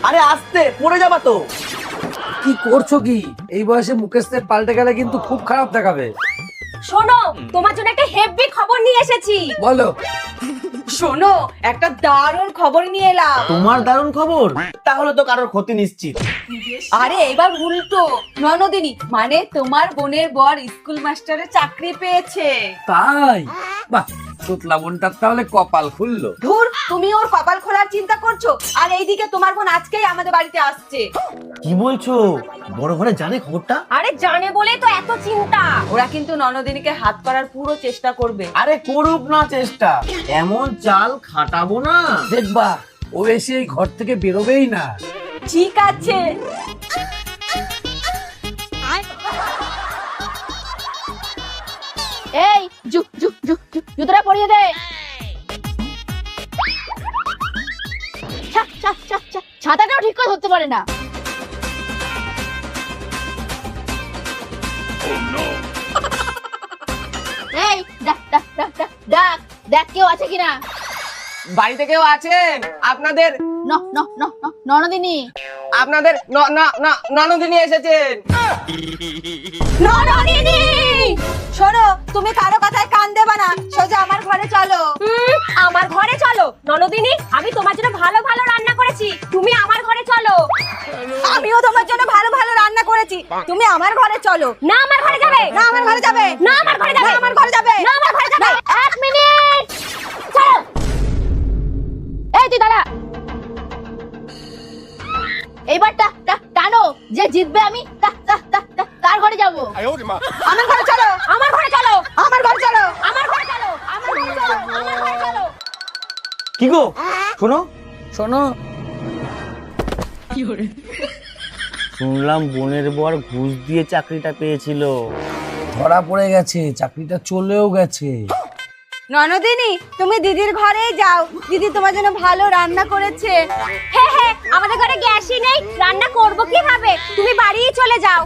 আরে আস্তে, পড়ে যাবা তো। কি করছো কি? এই বয়সে মুকেশ সেট পাল্টে গেলে কিন্তু খুব খারাপ দেখাবে। শোনো, তোমার জন্য একটা হেভি খবর নিয়ে এসেছি। বলো। শোনো, একটা দারুণ খবর নিয়ে এলাম। তোমার দারুণ খবর? তাহলে তো কারোর ক্ষতি নিশ্চিত। আরে এবার উল্টো, ননদিনী মানে তোমার বোনের বর স্কুল মাস্টারের চাকরি পেয়েছে। তাই? বাহ, তোতলা বোনটার তাহলে কপাল খুললো। ধুর, তুমি ওর কপাল খোলার চিন্তা করছো, আর এইদিকে তোমার বোন আজকেই আমাদের বাড়িতে আসছে। কি বলছো? বড় ঘরে জানে খবরটা? আরে জানে বলেই তো এত চিন্তা। ওরা কিন্তু ননদিনীকে হাত করার পুরো চেষ্টা করবে। আরে করুক না চেষ্টা, এমন চাল খাটাবো না। দেখবা ও এসে এই ঘর থেকে বেরোবেই না। ঠিক আছে। এই জুতোটা পরিয়ে দে। ছাতাটাও ঠিক করে ধরতে পারে না। এই দেখ কেউ আছে কিনা। বাড়িতে কেউ আছেন? আপনাদের ননদিনী। আপনাদের ননদিনী এসেছেন। ননদিনী, শোনো, তুমি কারো কথায় কান দেবা না, সোজা আমার ঘরে চলো। আমার ঘরে চলো? ননদিনী, আমি তোমার জন্য ভালো ভালো রান্না করেছি, তুমি আমার ঘরে চলো। আমিও তোমার জন্য ভালো ভালো রান্না করেছি, তুমি আমার ঘরে চলো। না আমার ঘরে যাবে, না আমার ঘরে যাবে, না আমার ঘরে যাবে, আমার ঘরে যাবে, না আমার ঘরে যাবে। এক মিনিট, চলো। এই তুই দাঁড়া। এইবার টানো, যে জিতবে আমি তার ঘরে যাবো। আমার ঘরে চলো, আমার ঘরে চলো, আমার ঘরে চলো, আমার ঘরে চলো, আমার ঘরে চলো, আমার ঘরে চলো। কি গো, শোনো শোনো, শুনলাম বোনের বর ঘুষ দিয়ে চাকরিটা পেয়েছিল। ধরা পড়ে গেছে, চাকরিটা চলেও গেছে। ননদিনী, তুমি দিদির ঘরেই যাও, দিদি তোমার জন্য ভালো রান্না করেছে। হ্যাঁ হ্যাঁ, আমাদের ঘরে গ্যাসই নেই, রান্না করব কিভাবে? তুমি বাড়িই চলে যাও।